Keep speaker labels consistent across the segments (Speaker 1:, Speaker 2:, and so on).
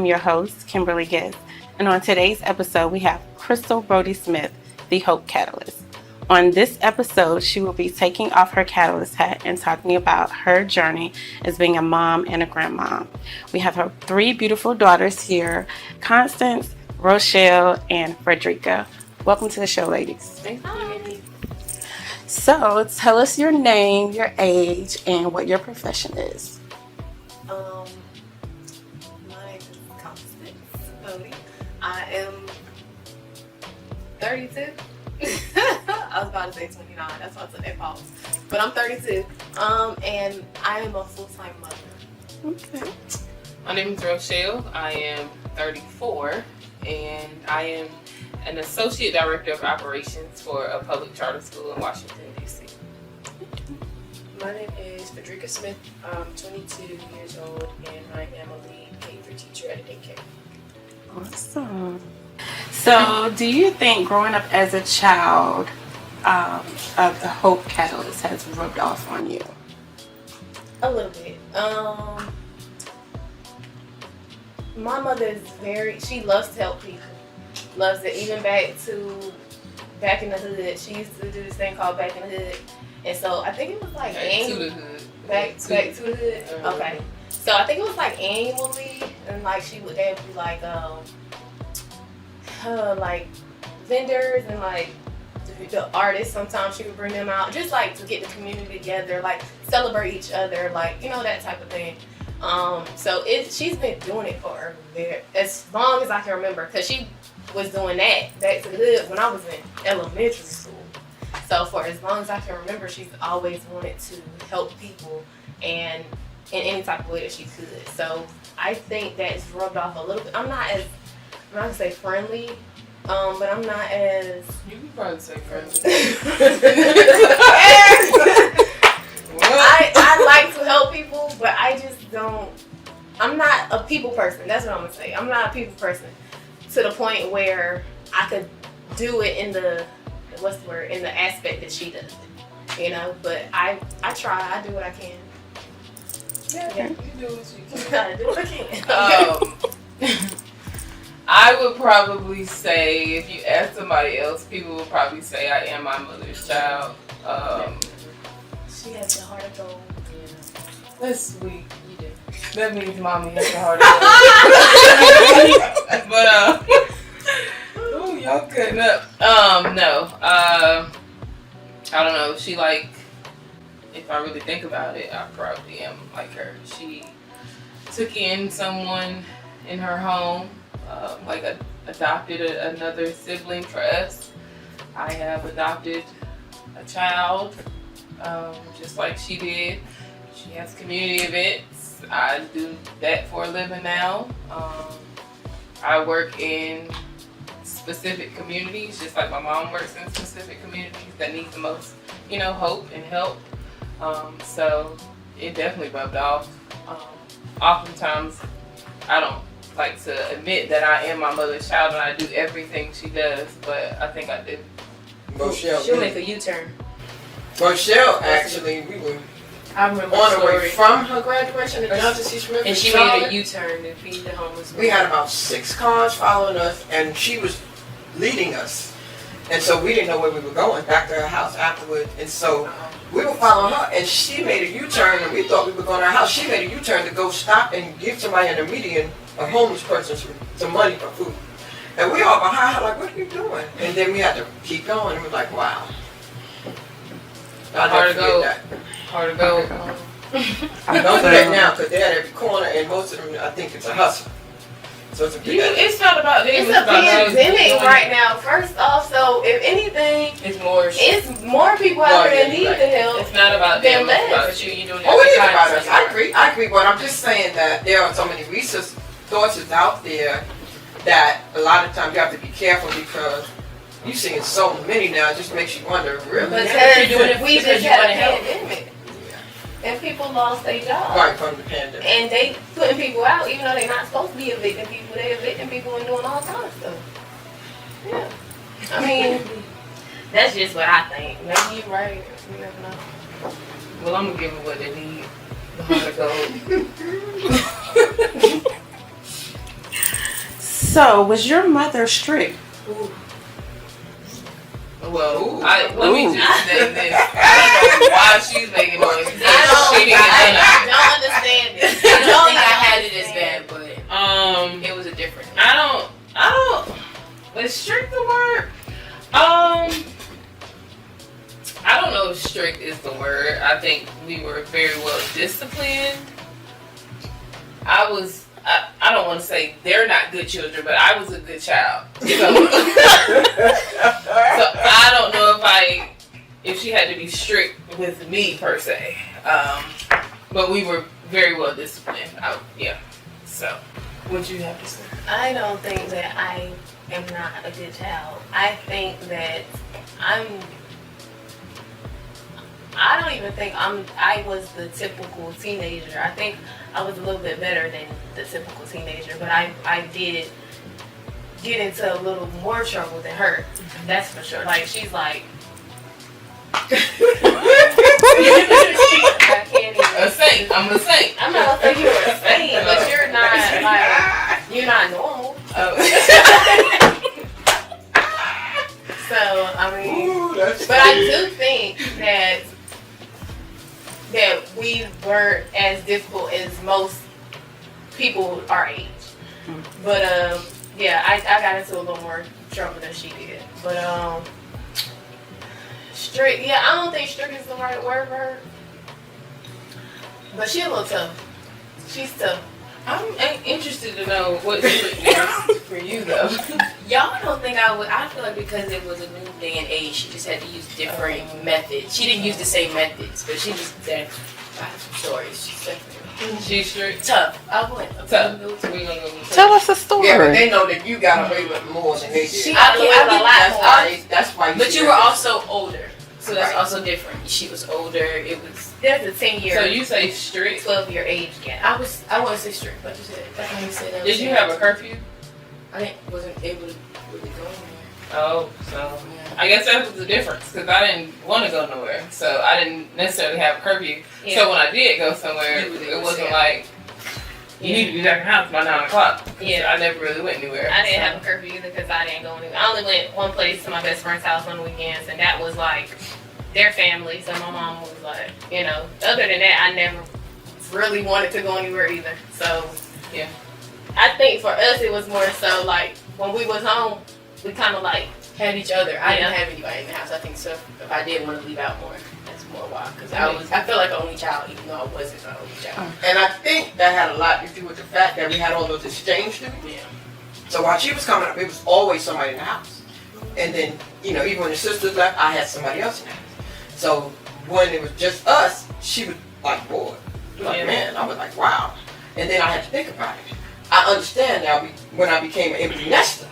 Speaker 1: I'm your host, Kimberly, and on today's episode, we have Crystal Bodie Smith, the Hope Catalyst. On this episode, she will be taking off her Catalyst hat and talking about her journey as being a mom and a grandmom. We have her 3 beautiful daughters here, Constance, Rochelle, and Frederica. Welcome to the show, ladies.
Speaker 2: Thank you.
Speaker 1: So, tell us your name, your age, and what your profession is.
Speaker 2: My name is Constance Bodie. I am 32. I was about to say 29. That's why I took that pause. But I'm 32. And I am a full-time mother.
Speaker 1: Okay.
Speaker 3: My name is Rochelle. I am 34, and I am an associate director of operations for a public charter school in Washington, D.C.
Speaker 4: My name is Frederica Smith. I'm 22 years old, and I am a lead K-3 teacher at a daycare.
Speaker 1: Awesome. So, do you think growing up as a child of the Hope Catalyst has rubbed off on you?
Speaker 2: A little bit. My mother is she loves to help people. Loves it. Even back in the hood, she used to do this thing called Back in the Hood. And so I think it was like
Speaker 3: Back to the hood.
Speaker 2: Back to the hood. Okay. So I think it was like annually, and like they would be like vendors and like the artists. Sometimes she would bring them out just like to get the community together, like celebrate each other, like that type of thing. So she's been doing it for as long as I can remember, because she was doing that Back to the Hood when I was in elementary school. So for as long as I can remember, she's always wanted to help people and in any type of way that she could. So I think that's rubbed off a little bit. I'm not gonna say friendly, but I'm not as...
Speaker 3: You can probably say friendly.
Speaker 2: I like to help people, but I just don't... I'm not a people person. That's what I'm gonna say. I'm not a people person to the point where I could do it in the... what's the word? In the aspect that she does it. But I try. I do what I can.
Speaker 3: Yeah. You do what you can.
Speaker 2: I do what I can.
Speaker 3: I would probably say, if you ask somebody else, people would probably say I am my mother's child.
Speaker 2: She has the heart of gold.
Speaker 3: That's sweet.
Speaker 2: You do.
Speaker 3: That means mommy has the heart of gold. But oh, y'all cutting up. No. I don't know. She if I really think about it, I probably am like her. She took in someone in her home, adopted another sibling for us. I have adopted a child, just like she did. She has community events. I do that for a living now. I work in specific communities, just like my mom works in specific communities that need the most, hope and help. So it definitely rubbed off. Oftentimes, I don't like to admit that I am my mother's child and I do everything she does, but I think I do.
Speaker 5: Rochelle,
Speaker 4: She'll make a U-turn.
Speaker 5: Rochelle, actually, we were
Speaker 4: I remember
Speaker 5: on
Speaker 4: the
Speaker 5: the way
Speaker 4: story.
Speaker 5: from her graduation at Johnson C. Smith.
Speaker 4: And she made a U-turn to feed the homeless.
Speaker 5: We had about 6 cars following us, and she was leading us. And so we didn't know where we were going, back to her house afterward. And so we were following her, and she made a U-turn, and we thought we were going to her house. She made a U-turn to go stop and give somebody in the median, a homeless person, some money for food. And we all behind her like, what are you doing? And then we had to keep going, and we were like, wow. I'll never forget that.
Speaker 3: Hard to go.
Speaker 5: I don't do that now, because they're at every corner, and most of them, I think it's a hustle. So it's a big...
Speaker 3: It's not about them.
Speaker 2: It's a pandemic right now, first off, so if anything,
Speaker 3: it's more
Speaker 2: people out there that need the help.
Speaker 3: It's not about them, it's about you. You're doing
Speaker 5: it is about us.
Speaker 3: I
Speaker 5: I agree, but I'm just saying that there are so many resources out there that a lot of times you have to be careful, because you're seeing so many now, it just makes you wonder, really?
Speaker 2: Because we just had a pandemic. And people lost their jobs.
Speaker 5: Right, from the pandemic.
Speaker 2: And they putting people out, even though they're not supposed to be evicting people. They're evicting people and doing all kinds of stuff. Yeah. I mean, that's just what I think. Maybe you're right. You never know.
Speaker 3: Well, I'm going to give them what they need. The heart of gold.
Speaker 1: So, was your mother strict?
Speaker 3: Well, let me just say this. I don't know why she's making noise.
Speaker 2: I don't understand it.
Speaker 4: I don't think I had it as bad, but it was a different.
Speaker 3: I don't. Is strict the word? I don't know if strict is the word. I think we were very well disciplined. I don't want to say they're not good children, but I was a good child. So, so I don't know if she had to be strict with me per se. But we were very well disciplined. Yeah. So, what you have to say?
Speaker 2: I don't think that I am not a good child. I think that I don't even think I was the typical teenager. I think I was a little bit better than the typical teenager, but I did get into a little more trouble than her. That's for sure. Like, she's like, I can't even.
Speaker 3: A saint. I'm a saint.
Speaker 2: I'm not gonna say you're a saint, but you're not you're not normal.
Speaker 3: Oh.
Speaker 2: So I mean,
Speaker 5: Ooh, that's
Speaker 2: but I do think that we weren't as difficult as most people our age. But yeah, I got into a little more trouble than she did. But strict, yeah, I don't think strict is the right word for her. But she's a little tough. She's tough.
Speaker 3: I'm interested to know what strict is for you though.
Speaker 4: Y'all don't think I would? I feel like because it was a new day and age, she just had to use different methods. She didn't use the same methods, but she just I have some stories. She's definitely
Speaker 3: She's strict.
Speaker 4: tough. I went
Speaker 3: Tough. We gonna go with
Speaker 1: Tell us a story.
Speaker 5: Yeah, but they know that you got away with more than they did.
Speaker 2: She got away with a lot more.
Speaker 5: That's why.
Speaker 4: But you were also older, so that's
Speaker 5: Right.
Speaker 4: also different. She was older. It was.
Speaker 2: There's a 10-year,
Speaker 3: So you say strict.
Speaker 2: 12-year age gap.
Speaker 4: I wouldn't say strict, but you said that's how you said that.
Speaker 3: Did you have a curfew?
Speaker 4: I wasn't able to really go anywhere.
Speaker 3: Oh, so
Speaker 4: Yeah.
Speaker 3: I guess that was the difference because I didn't want to go nowhere, so I didn't necessarily have a curfew.
Speaker 2: Yeah.
Speaker 3: So when I did go somewhere, it wasn't like you need to be back in the house by 9 o'clock.
Speaker 2: Yeah.
Speaker 3: I never really went anywhere.
Speaker 2: I didn't have a curfew either because I didn't go anywhere. I only went one place to my best friend's house on the weekends, and that was like their family. So my mom was like, other than that, I never really wanted to go anywhere either. So
Speaker 3: Yeah.
Speaker 2: I think for us it was more so like when we was home, we kind of like
Speaker 4: Had each other. I
Speaker 2: Yeah.
Speaker 4: didn't have anybody in the house. I think so. If I did want to leave out more, that's more why. Because I feel like an only child, even though I wasn't an only child.
Speaker 5: And I think that had a lot to do with the fact that we had all those exchange students.
Speaker 4: Yeah.
Speaker 5: So while she was coming up, it was always somebody in the house. And then, even when the sisters left, I had somebody else in the house. So when it was just us, she was like bored. Like,
Speaker 3: Yeah.
Speaker 5: man, I was like, wow. And then I had to think about it. I understand now when I became an empty nester.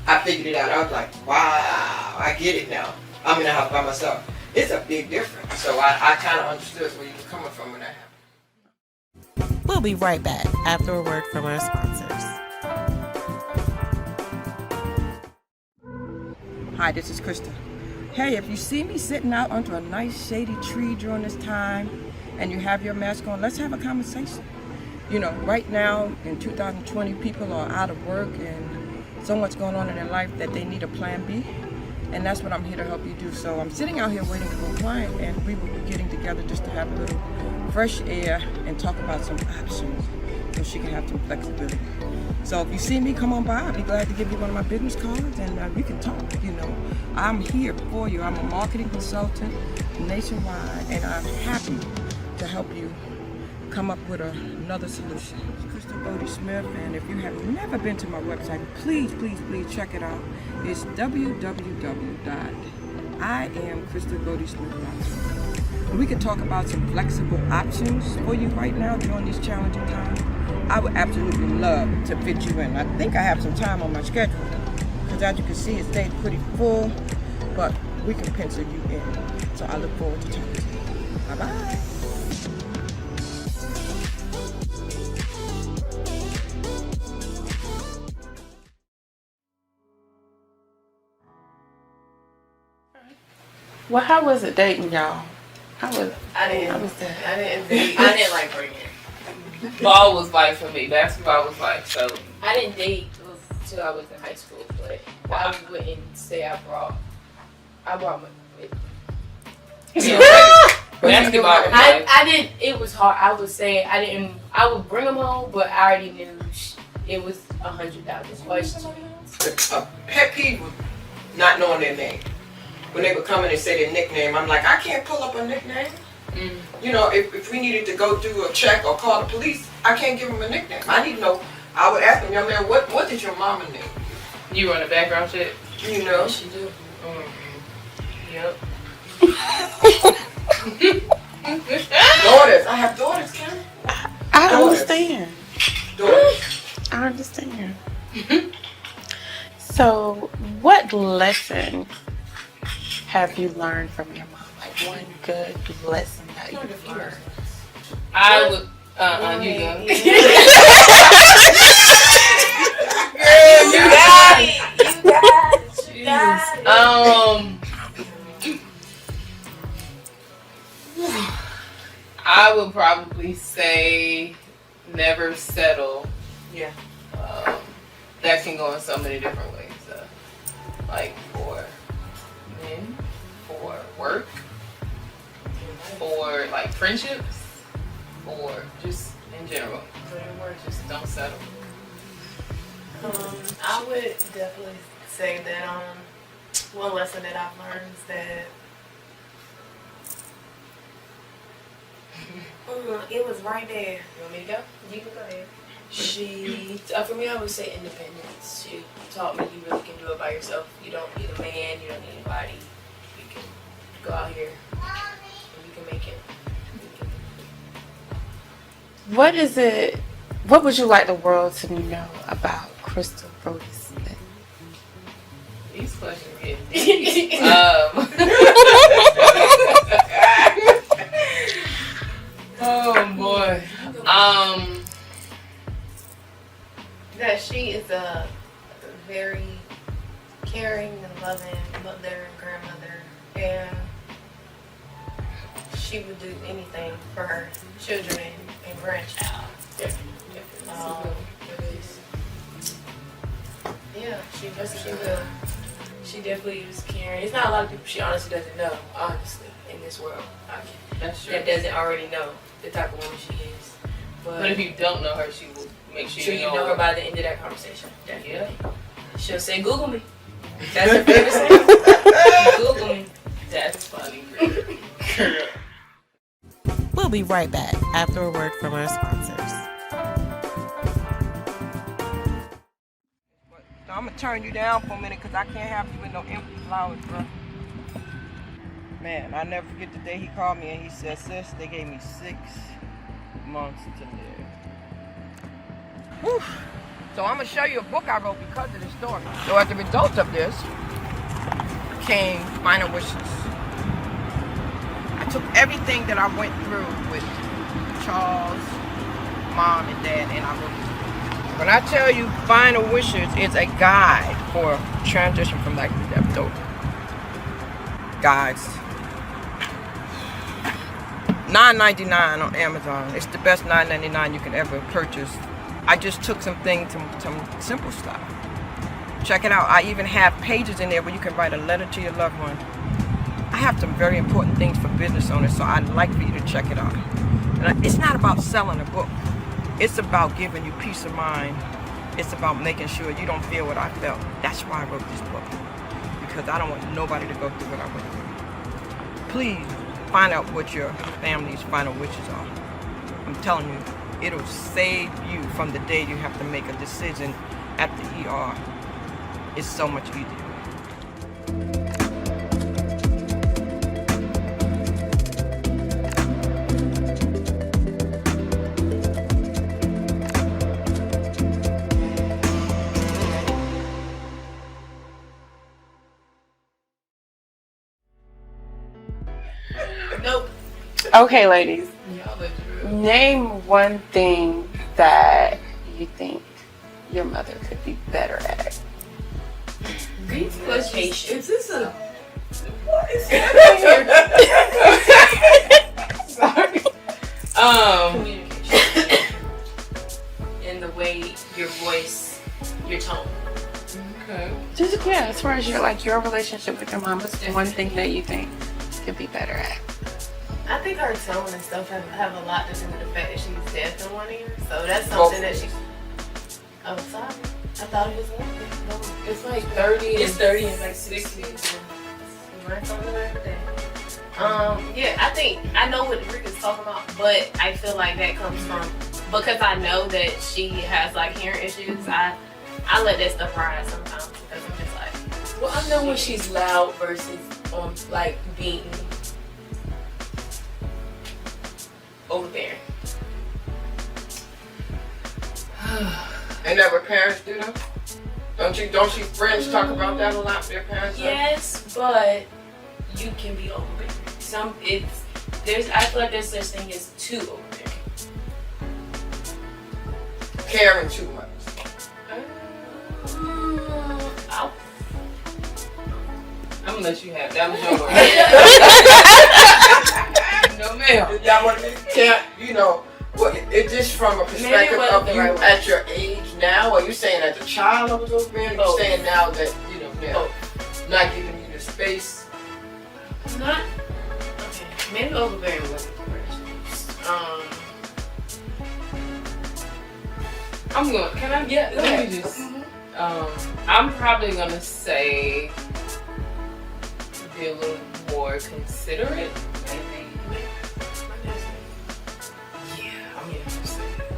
Speaker 5: I figured it out. I was like, wow, I get it now. I'm in the house by myself. It's a big difference. So I kind of understood where you were coming from when that happened.
Speaker 1: We'll be right back after a word from our sponsors.
Speaker 6: Hi, this is Crystal. Hey, if you see me sitting out under a nice shady tree during this time and you have your mask on, let's have a conversation. Right now in 2020, people are out of work and so much going on in their life that they need a plan B. And that's what I'm here to help you do. So I'm sitting out here waiting for a client, and we will be getting together just to have a little fresh air and talk about some options so she can have some flexibility. So if you see me, come on by. I'll be glad to give you one of my business cards, and we can talk. I'm here for you. I'm a marketing consultant nationwide, and I'm happy to help you come up with another solution. Crystal Bodie Smith, and if you have never been to my website, please check it out. It's www.IamCrystalBodieSmith.com. And we can talk about some flexible options for you right now during these challenging times. I would absolutely love to fit you in. I think I have some time on my schedule, because as you can see, it stayed pretty full, but we can pencil you in. So I look forward to talking to you. Bye-bye.
Speaker 1: Well, how was it dating y'all?
Speaker 2: I didn't
Speaker 4: I didn't like bringing it.
Speaker 3: Ball was life for me. Basketball was life. So
Speaker 4: I didn't date until I was in high school, but I wouldn't say I brought my.
Speaker 3: Basketball.
Speaker 4: I didn't. It was hard. I would say I didn't. I would bring them home, but I already knew it was $100 question.
Speaker 5: A pet peeve was not knowing their name. When they would come in and say their nickname, I'm like, I can't pull up a nickname. You know, if we needed to go do a check or call the police, I can't give them a nickname. I need to know. I would ask them, young man, what did your mama name?
Speaker 3: You run a background check?
Speaker 5: You know?
Speaker 4: Yes, you do.
Speaker 3: Yep.
Speaker 5: Daughters. I have daughters, Karen.
Speaker 1: I understand.
Speaker 5: Daughters.
Speaker 1: I understand. So, what lesson have you learned from your mom? Like one good lesson that you've learned?
Speaker 3: I would. You go.
Speaker 4: You got it.
Speaker 3: I would probably say never settle.
Speaker 5: Yeah.
Speaker 3: That can go in so many different ways. Like for men, for work, for like friendships, or just in general. Just don't settle.
Speaker 2: I would definitely say that one lesson that I've learned is that it was right there.
Speaker 4: You want me to go?
Speaker 2: You can go ahead.
Speaker 4: For me, I would say independence. She taught me you really can do it by yourself. You don't need a man, you don't need anybody. You can go out here and you can make it.
Speaker 1: What would you like the world to know about Crystal Bodie Smith?
Speaker 3: These questions get oh boy.
Speaker 2: That she is a very caring and loving mother and grandmother, and she would do anything for her children and grandchild. Yeah, she will.
Speaker 4: She definitely is caring. It's not a lot of people she honestly doesn't know, honestly, in this world.
Speaker 3: That's true.
Speaker 4: That doesn't already know the type of woman she is.
Speaker 3: But if you don't know her, she will make sure
Speaker 4: you know her by the end of that conversation. Definitely.
Speaker 3: Yeah.
Speaker 4: She'll say, Google me. That's her favorite saying. Google me.
Speaker 3: That's funny. Girl.
Speaker 1: We'll be right back after a word from our sponsors.
Speaker 6: So I'm gonna turn you down for a minute because I can't have you with no empty flowers, bro. Man, I never forget the day he called me and he said, sis, they gave me 6 months to live. Whew. So I'm gonna show you a book I wrote because of this story. So as a result of this came Final Wishes. I took everything that I went through with Charles, Mom, and Dad, and I wrote this book. When I tell you Final Wishes is a guide for transition from life to death, so guys, $9.99 on Amazon. It's the best $9.99 you can ever purchase. I just took some things, some simple stuff. Check it out. I even have pages in there where you can write a letter to your loved one. I have some very important things for business owners, so I'd like for you to check it out. And it's not about selling a book. It's about giving you peace of mind. It's about making sure you don't feel what I felt. That's why I wrote this book. Because I don't want nobody to go through what I went through. Please find out what your family's final wishes are. I'm telling you, it'll save you from the day you have to make a decision at the ER. It's so much easier.
Speaker 2: Nope.
Speaker 1: Okay, ladies,
Speaker 3: Y'all let you real.
Speaker 1: name one thing that you think your mother could be better at.
Speaker 4: These questions.
Speaker 3: Is this a
Speaker 5: What is happening?
Speaker 3: sorry?
Speaker 4: Communication. And the way your your tone.
Speaker 3: Okay.
Speaker 1: Just as far as your relationship with your mom, what's the one thing that you think could be better at?
Speaker 2: I think her tone and stuff have a lot to do with the fact that she's deaf in one ear. So that's something that she. Oh, sorry. I thought it was one thing.
Speaker 3: It's like 30.
Speaker 4: It's 30 and like 60.
Speaker 2: Learn something every day. Yeah, I think I know what Rick is talking about, but I feel like that comes from because I know that she has like hearing issues. I let that stuff ride sometimes because I'm just like.
Speaker 4: Well, I know when she's loud versus like being overbearing.
Speaker 5: And that what parents do though? Don't you friends talk about that a lot, their parents?
Speaker 4: Yes, but you can be overbearing. I feel like there's such thing as too overbearing.
Speaker 5: Caring too much.
Speaker 3: I'm gonna let you have that. Was your word. No, ma'am.
Speaker 5: Is that what it is? Can't, well, it's just from a perspective of you at your age now? Are you saying as a child I was overbearing? Or you saying now that, now, not giving you the space?
Speaker 4: Not, okay, maybe overbearing wasn't the word.
Speaker 3: Let me just, I'm probably gonna say be a little more considerate, maybe. Yeah, I'm gonna say that.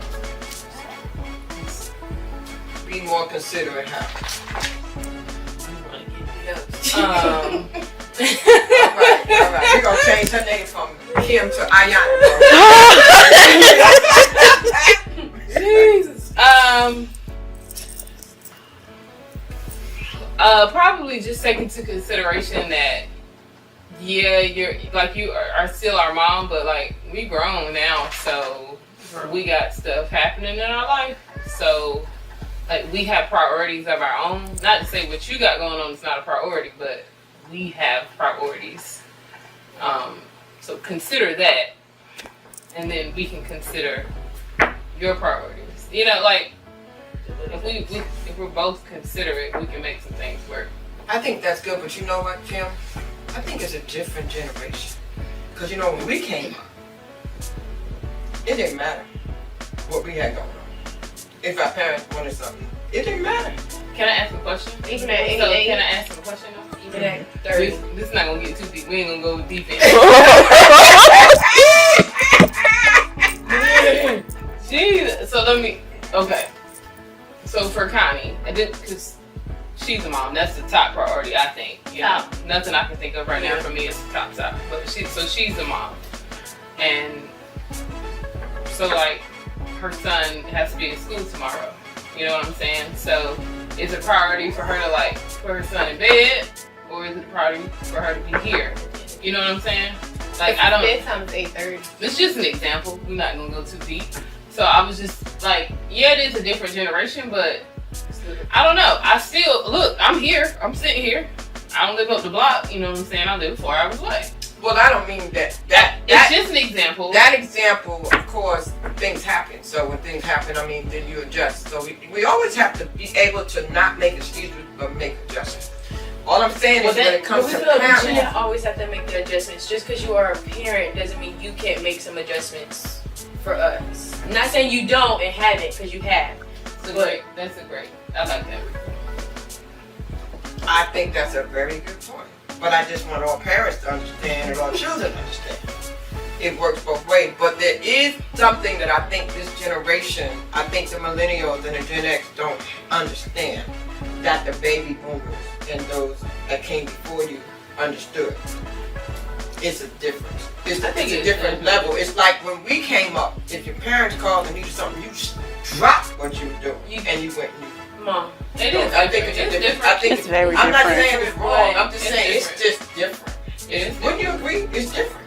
Speaker 5: Be more considerate how?
Speaker 3: Um,
Speaker 5: All right. We're gonna change her name from Kim to Ayana.
Speaker 3: Jesus. Probably just take into consideration that, you are still our mom, but like we grown now, so we got stuff happening in our life. So like we have priorities of our own. Not to say what you got going on is not a priority, but we have priorities. So consider that, and then we can consider your priorities. If we're both considerate, we can make some things work.
Speaker 5: I think that's good, but you know what, Kim? I think it's a different generation. Because when we came up, it didn't matter what we had going on. If our parents wanted something, it didn't matter.
Speaker 3: Can I ask a question?
Speaker 2: Even at 8,
Speaker 3: Can I ask a question?
Speaker 2: even at 30.
Speaker 3: This is not gonna get too deep. We ain't gonna go deep in. Jeez. So okay. So for Connie, because she's a mom, that's the top priority, I think. Nothing I can think of right now for me is the top. But she's a mom, and so like her son has to be in school tomorrow. You know what I'm saying? So is it a priority for her to put her son in bed, or is it a priority for her to be here? You know what I'm saying?
Speaker 2: Bedtime is 8:30.
Speaker 3: It's just an example. We're not gonna go too deep. So I was just it is a different generation, but I don't know. I'm here. I'm sitting here. I don't live up the block. You know what I'm saying? I live 4 hours away.
Speaker 5: Well, I don't mean that.
Speaker 3: It's just an example.
Speaker 5: That example, of course, things happen. So when things happen, then you adjust. So we always have to be able to not make excuses, but make adjustments. All I'm saying is when it comes to parents,
Speaker 4: you always have to make the adjustments. Just because you are a parent doesn't mean you can't make some adjustments for us. I'm not saying you don't and haven't, because you have.
Speaker 3: That's a great. I like that.
Speaker 5: I think that's a very good point. But I just want all parents to understand and all children to understand. It works both ways. But there is something that I think this generation, I think the millennials and the Gen X don't understand, that the baby boomers and those that came before you understood. It's a difference. It's a different level. It's like when we came up, if your parents called and needed something, you just dropped what you were doing and you went and
Speaker 4: Mom.
Speaker 3: I think it's different.
Speaker 5: I think
Speaker 1: it's very
Speaker 5: I'm
Speaker 1: different.
Speaker 5: not saying it's wrong. I'm just saying
Speaker 3: different.
Speaker 5: it's just different. Wouldn't you agree? It's different.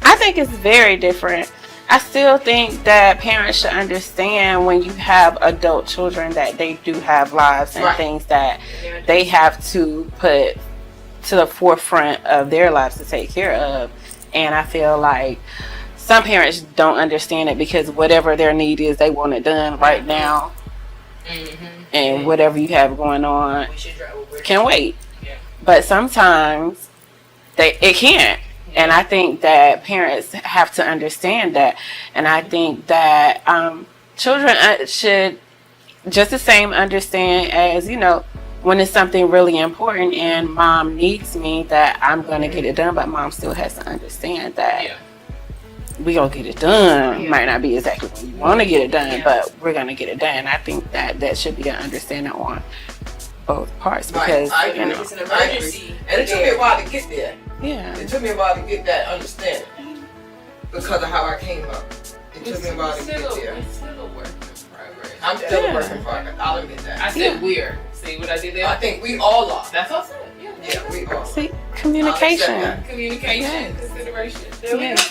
Speaker 1: I think it's very different. I still think that parents should understand when you have adult children that they do have lives and things that they have to put to the forefront of their lives to take care of. And I feel like some parents don't understand it because whatever their need is, they want it done right now. and whatever you have going on
Speaker 4: We should drive.
Speaker 1: can wait.
Speaker 3: Yeah.
Speaker 1: But sometimes it can't. And I think that parents have to understand that. And I think that children should just the same understand as, when it's something really important and mom needs me, that I'm going to get it done. But mom still has to understand that we going to get it done.
Speaker 3: Yeah.
Speaker 1: Might not be exactly when you want to get it done, but we're going to get it done. I think that should be an understanding on both parts because,
Speaker 5: I agree.
Speaker 4: It's an emergency.
Speaker 5: And it took me a while to get there.
Speaker 1: yeah.
Speaker 5: It took me a while to get that understanding because of how I came up. It took me a while to get there.
Speaker 3: It's still a work in progress.
Speaker 5: I'm still
Speaker 1: Yeah.
Speaker 5: a work in progress. I'll admit that.
Speaker 3: I said we're. See what I did there?
Speaker 5: I think we all are.
Speaker 3: That's what I said.
Speaker 5: Yeah, we are.
Speaker 1: See, communication.
Speaker 5: I'll accept
Speaker 3: Communication,
Speaker 1: Yes.
Speaker 3: consideration. There we
Speaker 1: Yeah.
Speaker 3: go.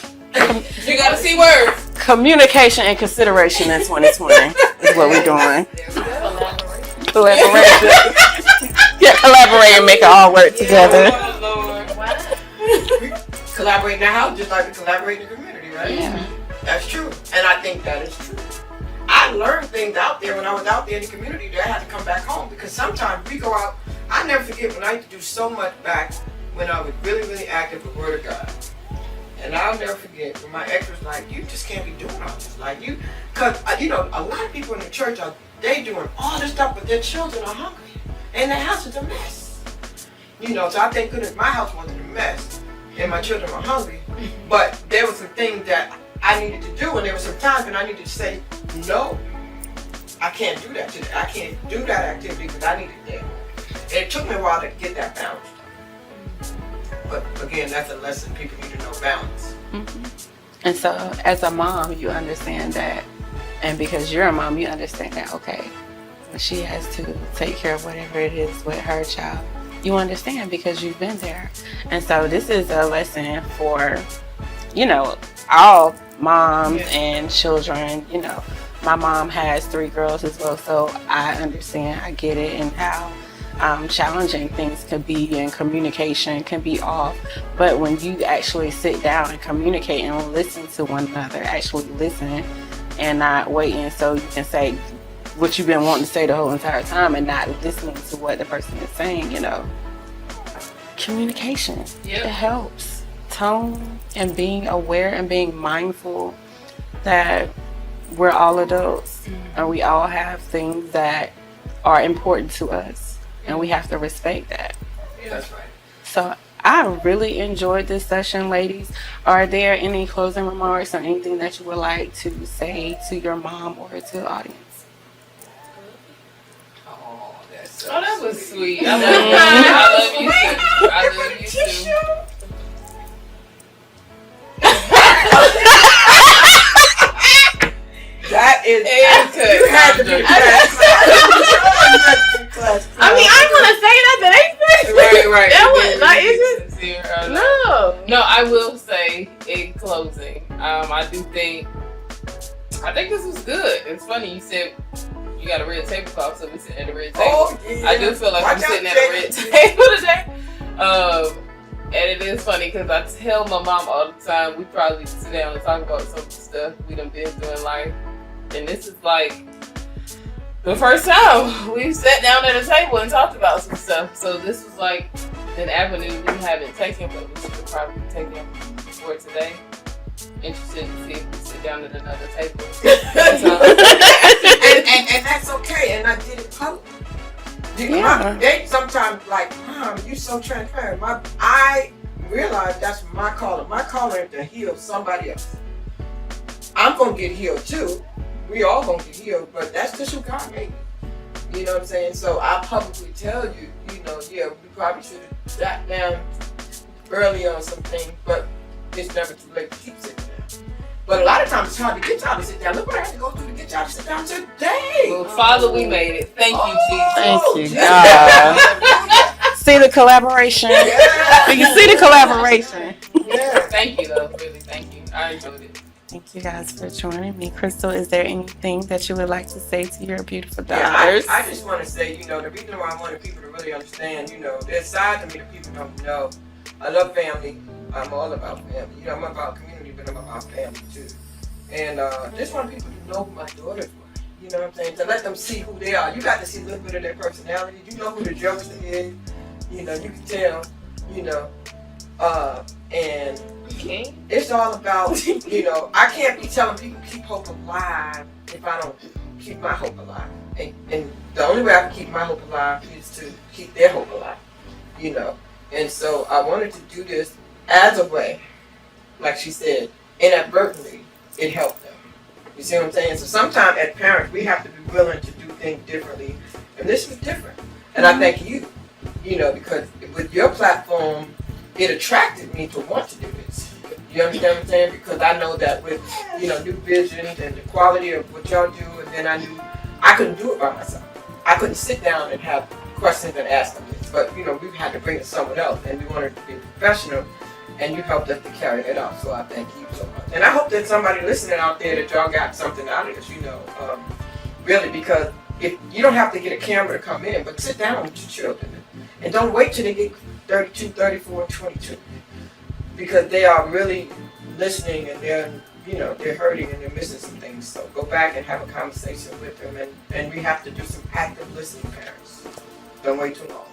Speaker 3: You gotta see words.
Speaker 1: Communication and consideration in 2020 is what we're doing.
Speaker 4: Collaborate.
Speaker 1: Collaboration. Yeah, collaborate and make it all work together.
Speaker 3: Oh, Lord.
Speaker 5: We collaborate in the house just like we collaborate in the community, right?
Speaker 1: Yeah.
Speaker 5: That's true. And I think that is true. I learned things out there when I was out there in the community that I had to come back home because sometimes we go out. I never forget when I used to do so much back when I was really, really active with Word of God. And I'll never forget when my ex was like, you just can't be doing all this. Like because a lot of people in the church they doing all this stuff, but their children are hungry. And their house is a mess. So I think goodness my house wasn't a mess and my children were hungry. But there were some things that I needed to do, and there were some times when I needed to say, no, I can't do that today. I can't do that activity because I need it there. And it took me a while to get that balance. But again, that's a lesson. People need to know balance.
Speaker 1: And so, as a mom, you understand that, and because you're a mom, you understand that. Okay, when she has to take care of whatever it is with her child, you understand because you've been there. And so, this is a lesson for, all moms and children. My mom has 3 girls as well, so I understand. I get it, and how challenging things can be and communication can be off. But when you actually sit down and communicate and listen to one another, actually listen and not waiting so you can say what you've been wanting to say the whole entire time and not listening to what the person is saying, communication, it helps. Tone and being aware and being mindful that we're all adults and we all have things that are important to us. And we have to respect that.
Speaker 5: That's right.
Speaker 1: So I really enjoyed this session, ladies. Are there any closing remarks or anything that you would like to say to your mom or to the audience?
Speaker 5: Oh, that's so
Speaker 3: Oh, that was
Speaker 5: sweet.
Speaker 3: sweet. I love you. I love you too.
Speaker 5: That is.
Speaker 3: Good.
Speaker 5: You had to be class.
Speaker 2: I mean, I want to say that,
Speaker 3: Right.
Speaker 2: That was like, is it? No.
Speaker 3: No, I will say in closing, I think this was good. It's funny you said you got a red tablecloth, so we sitting at a red table.
Speaker 5: Oh, yeah.
Speaker 3: I do feel like
Speaker 5: Watch
Speaker 3: I'm
Speaker 5: out,
Speaker 3: sitting at a red table today. And it is funny because I tell my mom all the time, we probably sit down and talk about some stuff we done been through in life. And this is like the first time we sat down at a table and talked about some stuff. So this was like an avenue we haven't taken, but we should have probably taken for today. Interested to see if we sit down at another table.
Speaker 5: and that's okay. And I did it public.
Speaker 1: Yeah.
Speaker 5: They sometimes like, Mom, you so transparent. I realize that's my calling. My calling is to heal somebody else. I'm gonna get healed too. We all gonna get healed, but that's just who God made me. You know what I'm saying? So I publicly tell you, we probably should have sat down early on some things, but it's never too late to keep sitting down. But a lot of times it's hard to get y'all to sit down. Look what I had to go through to get y'all to sit down today.
Speaker 3: Well, Father, we made it. Thank you, Jesus.
Speaker 1: Thank you,
Speaker 5: God.
Speaker 1: See the collaboration?
Speaker 5: Yeah.
Speaker 1: You see the collaboration?
Speaker 5: Yeah.
Speaker 3: Thank you, though. Really, thank you. I enjoyed it.
Speaker 1: Thank you guys for joining me. Crystal, is there anything that you would like to say to your beautiful
Speaker 5: Yeah,
Speaker 1: daughters?
Speaker 5: I just want to say, the reason why I wanted people to really understand, there's sides of me that people don't know. I love family. I'm all about family. I'm about community, but I'm about family too. And just want people to know who my daughters were. You know what I'm saying? To let them see who they are. You got to see a little bit of their personality. You know who the jokester is. You know, you can tell, you know. And
Speaker 2: Okay.
Speaker 5: it's all about, you know, I can't be telling people keep hope alive if I don't keep my hope alive. And the only way I can keep my hope alive is to keep their hope alive, you know. And so I wanted to do this as a way, like she said, inadvertently, it helped them. You see what I'm saying? So sometimes as parents, we have to be willing to do things differently. And this was different. And I thank you, you know, because with your platform, it attracted me to want to do this. You understand what I'm saying? Because I know that with, you know, new visions and the quality of what y'all do, and then I knew I couldn't do it by myself. I couldn't sit down and have questions and ask them this. But, you know, we had to bring it to someone else, and we wanted to be professional, and you helped us to carry that out. So I thank you so much. And I hope that somebody listening out there that y'all got something out of this, you know, really, because if you don't have to get a camera to come in, but sit down with your children. And don't wait till they get 32, 34, 22. Because they are really listening and they're, you know, they're hurting and they're missing some things. So go back and have a conversation with them. And we have to do some active listening, parents. Don't wait too long.